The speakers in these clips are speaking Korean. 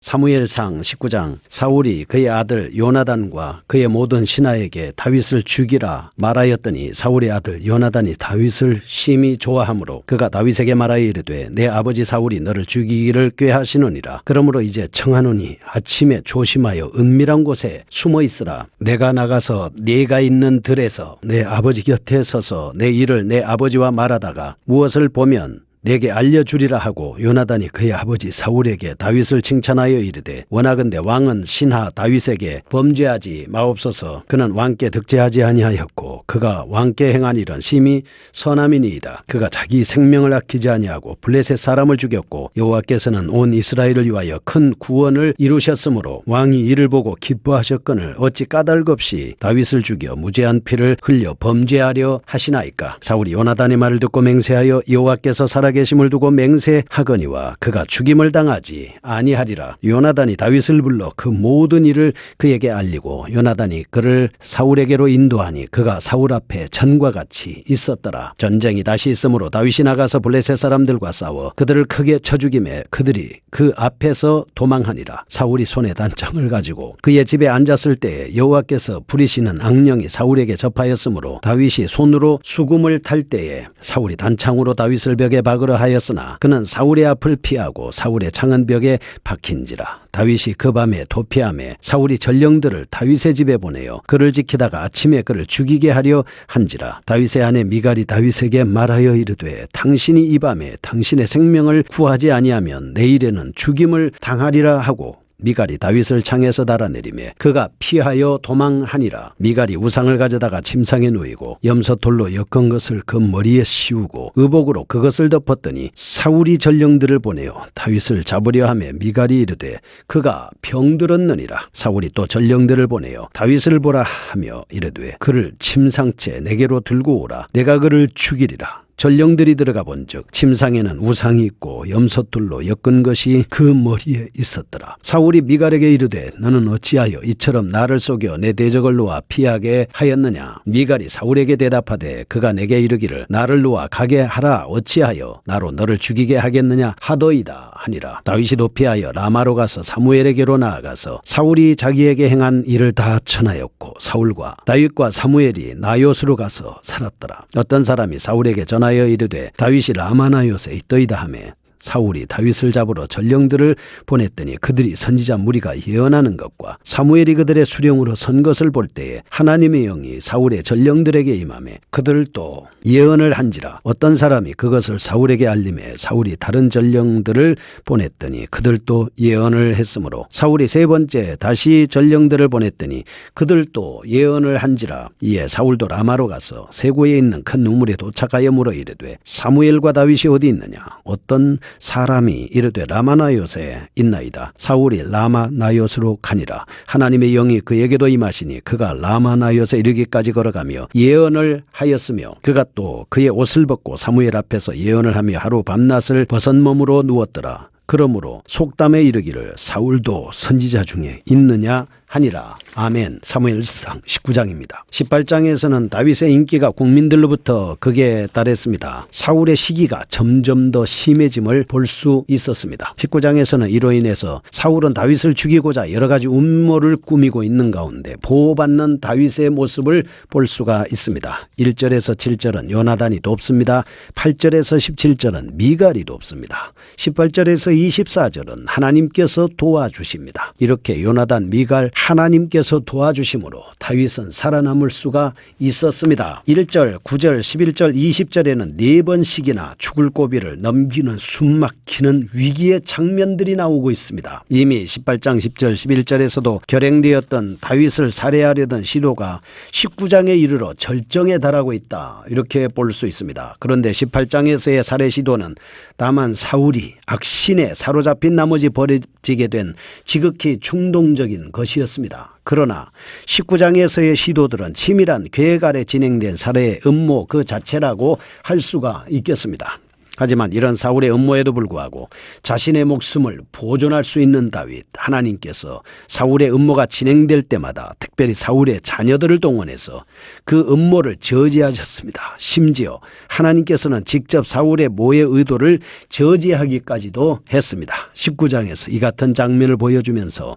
사무엘상 19장 사울이 그의 아들 요나단과 그의 모든 신하에게 다윗을 죽이라 말하였더니 사울의 아들 요나단이 다윗을 심히 좋아하므로 그가 다윗에게 말하여 이르되 내 아버지 사울이 너를 죽이기를 꾀하시느니라. 그러므로 이제 청하노니 아침에 조심하여 은밀한 곳에 숨어 있으라. 내가 나가서 네가 있는 들에서 내 아버지 곁에 서서 내 일을 내 아버지와 말하다가 무엇을 보면 내게 알려주리라 하고 요나단이 그의 아버지 사울에게 다윗을 칭찬하여 이르되 원하건대 왕은 신하 다윗에게 범죄하지 마옵소서. 그는 왕께 득죄하지 아니하였고 그가 왕께 행한 일은 심히 선함이니이다. 그가 자기 생명을 아끼지 아니하고 블레셋 사람을 죽였고 여호와께서는 온 이스라엘을 위하여 큰 구원을 이루셨으므로 왕이 이를 보고 기뻐하셨거늘 어찌 까닭 없이 다윗을 죽여 무죄한 피를 흘려 범죄하려 하시나이까. 사울이 요나단의 말을 듣고 맹세하여 여호와께서 살아계심을 두고 맹세하거니와 그가 죽임을 당하지 아니하리라. 요나단이 다윗을 불러 그 모든 일을 그에게 알리고 요나단이 그를 사울에게로 인도하니 그가 사울 앞에 전과 같이 있었더라. 전쟁이 다시 있으므로 다윗이 나가서 블레셋 사람들과 싸워 그들을 크게 쳐 죽이매 그들이 그 앞에서 도망하니라. 사울이 손에 단창을 가지고 그의 집에 앉았을 때에 여호와께서 부리시는 악령이 사울에게 접하였으므로 다윗이 손으로 수금을 탈 때에 사울이 단창으로 다윗을 벽에 박으려 하였으나 그는 사울의 앞을 피하고 사울의 창은 벽에 박힌지라. 다윗이 그 밤에 도피하매 사울이 전령들을 다윗의 집에 보내어 그를 지키다가 아침에 그를 죽이게 하려 한지라. 다윗의 아내 미갈이 다윗에게 말하여 이르되 당신이 이 밤에 당신의 생명을 구하지 아니하면 내일에는 죽임을 당하리라 하고 미갈이 다윗을 창에서 달아내리매 그가 피하여 도망하니라. 미갈이 우상을 가져다가 침상에 누이고 염소돌로 엮은 것을 그 머리에 씌우고 의복으로 그것을 덮었더니 사울이 전령들을 보내어 다윗을 잡으려 하매 미갈이 이르되 그가 병들었느니라. 사울이 또 전령들을 보내어 다윗을 보라 하며 이르되 그를 침상째 내게로 들고 오라. 내가 그를 죽이리라. 전령들이 들어가 본즉 침상에는 우상이 있고 염소털로 엮은 것이 그 머리에 있었더라. 사울이 미갈에게 이르되 너는 어찌하여 이처럼 나를 속여 내 대적을 놓아 피하게 하였느냐. 미갈이 사울에게 대답하되 그가 내게 이르기를 나를 놓아 가게 하라 어찌하여 나로 너를 죽이게 하겠느냐 하더이다 하니라. 다윗이 도피하여 라마로 가서 사무엘에게로 나아가서 사울이 자기에게 행한 일을 다 전하였고 사울과 다윗과 사무엘이 나요스로 가서 살았더라. 어떤 사람이 사울에게 전하여 이르되 다윗이 라마나요스에 있더이다 하매 사울이 다윗을 잡으러 전령들을 보냈더니 그들이 선지자 무리가 예언하는 것과 사무엘이 그들의 수령으로 선 것을 볼 때에 하나님의 영이 사울의 전령들에게 임하매 그들도 예언을 한지라. 어떤 사람이 그것을 사울에게 알림해 사울이 다른 전령들을 보냈더니 그들도 예언을 했으므로 사울이 세 번째 다시 전령들을 보냈더니 그들도 예언을 한지라. 이에 사울도 라마로 가서 세고에 있는 큰 우물에 도착하여 물어 이르되 사무엘과 다윗이 어디 있느냐. 어떤 사람이 이르되 라마나요스에 있나이다. 사울이 라마나요스로 가니라. 하나님의 영이 그에게도 임하시니 그가 라마나요스에 이르기까지 걸어가며 예언을 하였으며 그가 또 그의 옷을 벗고 사무엘 앞에서 예언을 하며 하루 밤낮을 벗은 몸으로 누웠더라. 그러므로 속담에 이르기를 사울도 선지자 중에 있느냐 하니라. 아멘. 사무엘상 19장입니다. 18장에서는 다윗의 인기가 국민들로부터 극에 달했습니다. 사울의 시기가 점점 더 심해짐을 볼 수 있었습니다. 19장에서는 이로 인해서 사울은 다윗을 죽이고자 여러 가지 음모를 꾸미고 있는 가운데 보호받는 다윗의 모습을 볼 수가 있습니다. 1절에서 7절은 요나단이 돕습니다. 8절에서 17절은 미갈이 돕습니다. 18절에서 24절은 하나님께서 도와주십니다. 이렇게 요나단, 미갈, 하나님께서 도와주심으로 다윗은 살아남을 수가 있었습니다. 1절, 9절, 11절, 20절에는 4번씩이나 죽을 고비를 넘기는 숨막히는 위기의 장면들이 나오고 있습니다. 이미 18장 10절, 11절에서도 결행되었던 다윗을 살해하려던 시도가 19장에 이르러 절정에 달하고 있다. 이렇게 볼 수 있습니다. 그런데 18장에서의 살해 시도는 다만 사울이 악신에 사로잡힌 나머지 벌어지게 된 지극히 충동적인 것이었습니다. 그러나 19장에서의 시도들은 치밀한 계획 아래 진행된 살해의 음모 그 자체라고 할 수가 있겠습니다. 하지만 이런 사울의 음모에도 불구하고 자신의 목숨을 보존할 수 있는 다윗, 하나님께서 사울의 음모가 진행될 때마다 특별히 사울의 자녀들을 동원해서 그 음모를 저지하셨습니다. 심지어 하나님께서는 직접 사울의 모의 의도를 저지하기까지도 했습니다. 19장에서 이 같은 장면을 보여주면서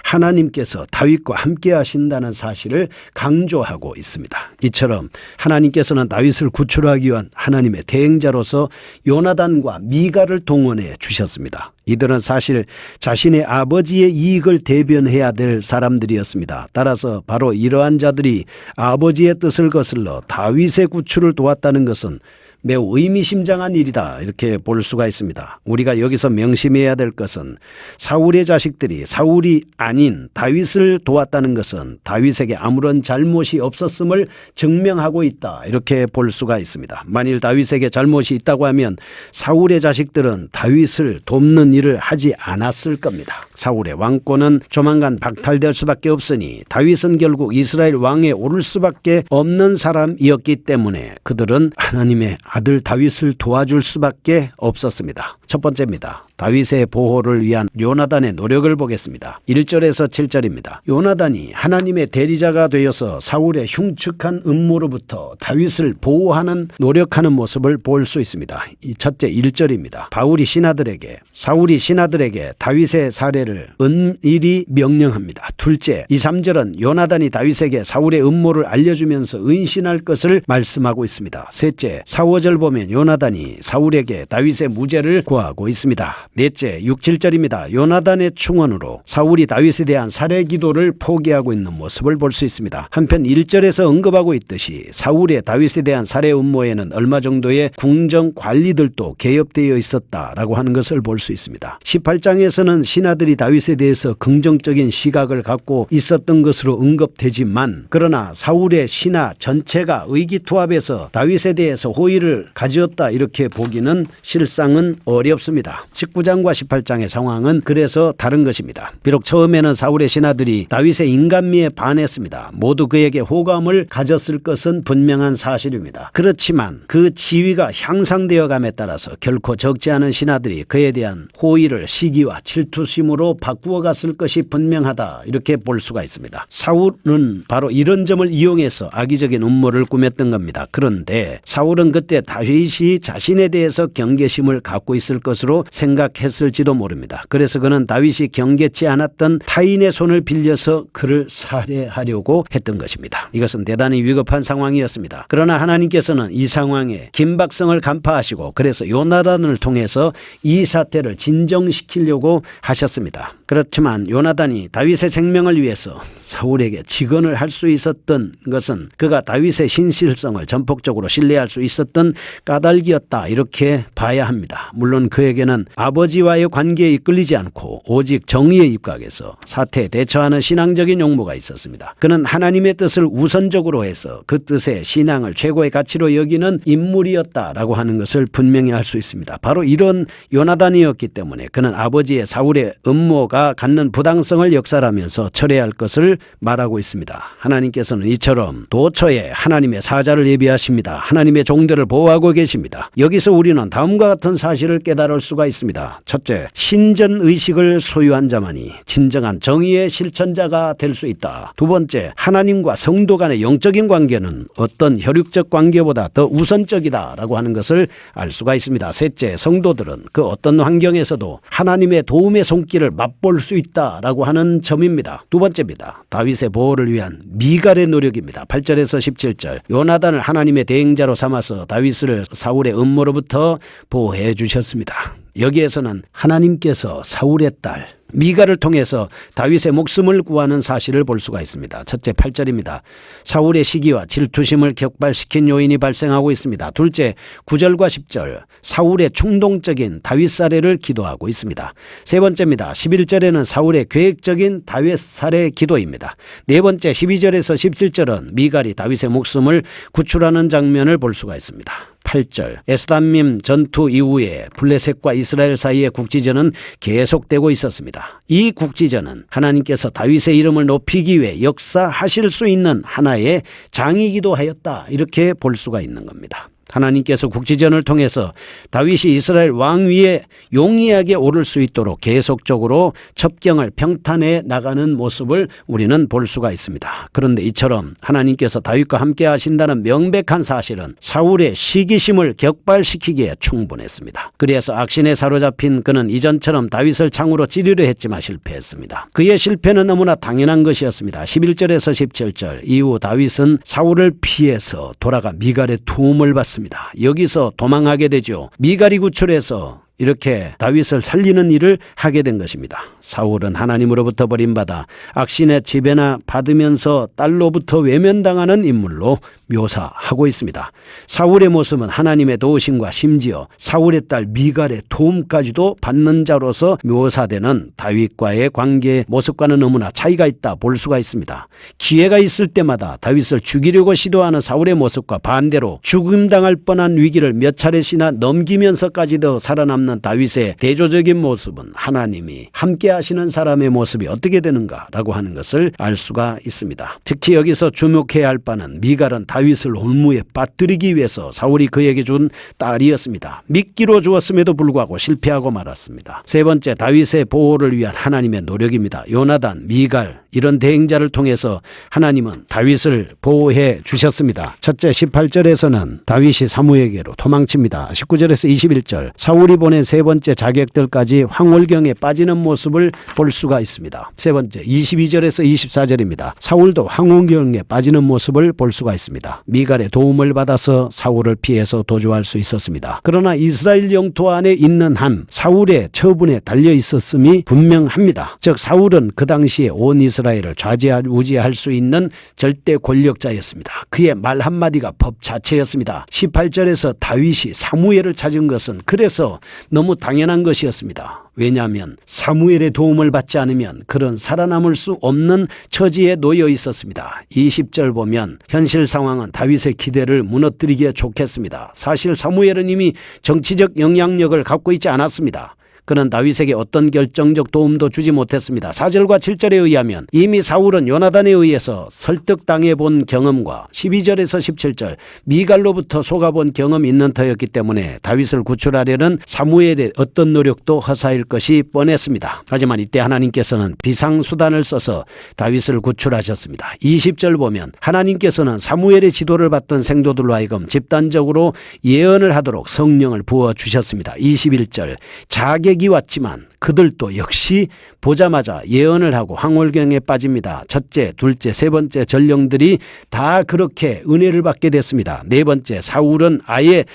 하나님께서 다윗과 함께 하신다는 사실을 강조하고 있습니다. 이처럼 하나님께서는 다윗을 구출하기 위한 하나님의 대행자로서 요나단과 미가를 동원해 주셨습니다. 이들은 사실 자신의 아버지의 이익을 대변해야 될 사람들이었습니다. 따라서 바로 이러한 자들이 아버지의 뜻을 거슬러 다윗의 구출을 도왔다는 것은 매우 의미심장한 일이다, 이렇게 볼 수가 있습니다. 우리가 여기서 명심해야 될 것은 사울의 자식들이 사울이 아닌 다윗을 도왔다는 것은 다윗에게 아무런 잘못이 없었음을 증명하고 있다, 이렇게 볼 수가 있습니다. 만일 다윗에게 잘못이 있다고 하면 사울의 자식들은 다윗을 돕는 일을 하지 않았을 겁니다. 사울의 왕권은 조만간 박탈될 수밖에 없으니 다윗은 결국 이스라엘 왕에 오를 수밖에 없는 사람이었기 때문에 그들은 하나님의 아들 다윗을 도와줄 수밖에 없었습니다. 첫 번째입니다. 다윗의 보호를 위한 요나단의 노력을 보겠습니다. 1절에서 7절입니다. 요나단이 하나님의 대리자가 되어서 사울의 흉측한 음모로부터 다윗을 보호하는 노력하는 모습을 볼 수 있습니다. 이 첫째 1절입니다. 사울이 신하들에게 다윗의 사례를 은일히 명령합니다. 둘째 2, 3절은 요나단이 다윗에게 사울의 음모를 알려주면서 은신할 것을 말씀하고 있습니다. 셋째 4, 5절 보면 요나단이 사울에게 다윗의 무죄를 구하고 있습니다. 넷째 6, 7절입니다. 요나단의 충원으로 사울이 다윗에 대한 살해 기도를 포기하고 있는 모습을 볼 수 있습니다. 한편 1절에서 언급하고 있듯이 사울의 다윗에 대한 살해 음모에는 얼마 정도의 궁정 관리들도 개입되어 있었다라고 하는 것을 볼 수 있습니다. 18장에서는 신하들이 다윗에 대해서 긍정적인 시각을 갖고 있었던 것으로 언급되지만 그러나 사울의 신하 전체가 의기투합해서 다윗에 대해서 호의를 가지었다, 이렇게 보기는 실상은 어렵습니다. 19장과 18장의 상황은 그래서 다른 것입니다. 비록 처음에는 사울의 신하들이 다윗의 인간미에 반했습니다. 모두 그에게 호감을 가졌을 것은 분명한 사실입니다. 그렇지만 그 지위가 향상되어 감에 따라서 결코 적지 않은 신하들이 그에 대한 호의를 시기와 질투심으로 바꾸어 갔을 것이 분명하다, 이렇게 볼 수가 있습니다. 사울은 바로 이런 점을 이용해서 악의적인 음모를 꾸몄던 겁니다. 그런데 사울은 그때 다윗이 자신에 대해서 경계심을 갖고 있을 것으로 생각했을지도 모릅니다. 그래서 그는 다윗이 경계치 않았던 타인의 손을 빌려서 그를 살해하려고 했던 것입니다. 이것은 대단히 위급한 상황이었습니다. 그러나 하나님께서는 이 상황에 긴박성을 간파하시고 그래서 요나단을 통해서 이 사태를 진정시키려고 하셨습니다. 그렇지만 요나단이 다윗의 생명을 위해서 사울에게 직언을 할 수 있었던 것은 그가 다윗의 신실성을 전폭적으로 신뢰할 수 있었던 까닭이었다, 이렇게 봐야 합니다. 물론 그에게는 아버지와의 관계에 이끌리지 않고 오직 정의에 입각해서 사태에 대처하는 신앙적인 용모가 있었습니다. 그는 하나님의 뜻을 우선적으로 해서 그 뜻에 신앙을 최고의 가치로 여기는 인물이었다라고 하는 것을 분명히 알 수 있습니다. 바로 이런 요나단이었기 때문에 그는 아버지의 사울의 음모가 갖는 부당성을 역설하면서 철회할 것을 말하고 있습니다. 하나님께서는 이처럼 도처에 하나님의 사자를 예비하십니다. 하나님의 종들을 보호하고 계십니다. 여기서 우리는 다음과 같은 사실을 깨달을 수가 있습니다. 첫째, 신전의식을 소유한 자만이 진정한 정의의 실천자가 될 수 있다. 두 번째, 하나님과 성도 간의 영적인 관계는 어떤 혈육적 관계보다 더 우선적이다라고 하는 것을 알 수가 있습니다. 셋째, 성도들은 그 어떤 환경에서도 하나님의 도움의 손길을 맛볼 수 있다라고 하는 점입니다. 두 번째입니다. 다윗의 보호를 위한 미갈의 노력입니다. 8절에서 17절, 요나단을 하나님의 대행자로 삼아서 다윗을 사울의 음모로부터 보호해 주셨습니다. 여기에서는 하나님께서 사울의 딸 미갈을 통해서 다윗의 목숨을 구하는 사실을 볼 수가 있습니다. 첫째 8절입니다. 사울의 시기와 질투심을 격발시킨 요인이 발생하고 있습니다. 둘째 9절과 10절, 사울의 충동적인 다윗 살해를 기도하고 있습니다. 세 번째입니다. 11절에는 사울의 계획적인 다윗 살해 기도입니다. 네 번째 12절에서 17절은 미갈이 다윗의 목숨을 구출하는 장면을 볼 수가 있습니다. 8절, 에스담밈 전투 이후에 블레셋과 이스라엘 사이의 국지전은 계속되고 있었습니다. 이 국지전은 하나님께서 다윗의 이름을 높이기 위해 역사하실 수 있는 하나의 장이기도 하였다, 이렇게 볼 수가 있는 겁니다. 하나님께서 국지전을 통해서 다윗이 이스라엘 왕위에 용이하게 오를 수 있도록 계속적으로 첩경을 평탄해 나가는 모습을 우리는 볼 수가 있습니다. 그런데 이처럼 하나님께서 다윗과 함께 하신다는 명백한 사실은 사울의 시기심을 격발시키기에 충분했습니다. 그래서 악신에 사로잡힌 그는 이전처럼 다윗을 창으로 찌르려 했지만 실패했습니다. 그의 실패는 너무나 당연한 것이었습니다. 11절에서 17절 이후 다윗은 사울을 피해서 돌아가 미갈의 도움을 받습니다. 여기서 도망하게 되죠. 미갈이 구출해서 이렇게 다윗을 살리는 일을 하게 된 것입니다. 사울은 하나님으로부터 버림받아 악신의 지배나 받으면서 딸로부터 외면당하는 인물로 묘사하고 있습니다. 사울의 모습은 하나님의 도우심과 심지어 사울의 딸 미갈의 도움까지도 받는 자로서 묘사되는 다윗과의 관계의 모습과는 너무나 차이가 있다 볼 수가 있습니다. 기회가 있을 때마다 다윗을 죽이려고 시도하는 사울의 모습과 반대로 죽음당할 뻔한 위기를 몇 차례씩이나 넘기면서까지도 살아남는 다윗의 대조적인 모습은 하나님이 함께 하시는 사람의 모습이 어떻게 되는가라고 하는 것을 알 수가 있습니다. 특히 여기서 주목해야 할 바는 미갈은 다윗을 올무에 빠뜨리기 위해서 사울이 그에게 준 딸이었습니다. 미끼로 주었음에도 불구하고 실패하고 말았습니다. 세 번째, 다윗의 보호를 위한 하나님의 노력입니다. 요나단, 미갈 이런 대행자를 통해서 하나님은 다윗을 보호해 주셨습니다. 첫째, 18절에서는 다윗이 사무엘에게로 도망칩니다. 19절에서 21절 사울이 보낸 세 번째 자객들까지 황홀경에 빠지는 모습을 볼 수가 있습니다. 세 번째, 22절에서 24절입니다. 사울도 황홀경에 빠지는 모습을 볼 수가 있습니다. 미갈의 도움을 받아서 사울을 피해서 도주할 수 있었습니다. 그러나 이스라엘 영토 안에 있는 한 사울의 처분에 달려 있었음이 분명합니다. 즉 사울은 그 당시에 온 이스라엘을 좌지우지할 수 있는 절대 권력자였습니다. 그의 말 한마디가 법 자체였습니다. 18절에서 다윗이 사무엘을 찾은 것은 그래서 너무 당연한 것이었습니다. 왜냐하면 사무엘의 도움을 받지 않으면 그런 살아남을 수 없는 처지에 놓여 있었습니다. 20절 보면 현실 상황은 다윗의 기대를 무너뜨리기에 좋겠습니다. 사실 사무엘은 이미 정치적 영향력을 갖고 있지 않았습니다. 그는 다윗에게 어떤 결정적 도움도 주지 못했습니다. 4절과 7절에 의하면 이미 사울은 요나단에 의해서 설득당해 본 경험과 12절에서 17절 미갈로부터 속아본 경험이 있는 터였기 때문에 다윗을 구출하려는 사무엘의 어떤 노력도 허사일 것이 뻔했습니다. 하지만 이때 하나님께서는 비상수단을 써서 다윗을 구출하셨습니다. 20절 보면 하나님께서는 사무엘의 지도를 받던 생도들로 하여금 집단적으로 예언을 하도록 성령을 부어주셨습니다. 21절 자객이 왔지만 그들도 역시 보자마자 예언을 하고 황홀경에 빠집니다. 첫째, 둘째, 세 번째 전령들이 다 그렇게 은혜를 받게 됐습니다. 네 번째, 사울은 아예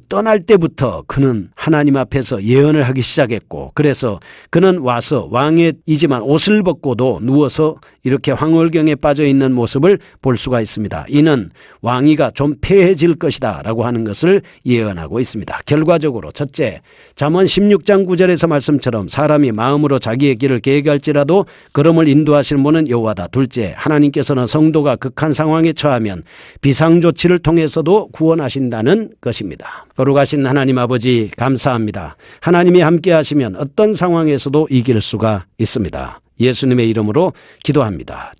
떠날 때부터 그는 하나님 앞에서 예언을 하기 시작했고 그래서 그는 와서 왕이지만 옷을 벗고도 누워서 이렇게 황홀경에 빠져 있는 모습을 볼 수가 있습니다. 이는 왕위가 좀 패해질 것이다 라고 하는 것을 예언하고 있습니다. 결과적으로 첫째, 잠언 16장 9절에서 말씀처럼 사람이 마음으로 자기의 길을 계획할지라도 걸음을 인도하시는 분은 여호와다. 둘째, 하나님께서는 성도가 극한 상황에 처하면 비상조치를 통해서도 구원하신다는 것입니다. 거룩하신 하나님 아버지 감사합니다. 하나님이 함께 하시면 어떤 상황에서도 이길 수가 있습니다. 예수님의 이름으로 기도합니다.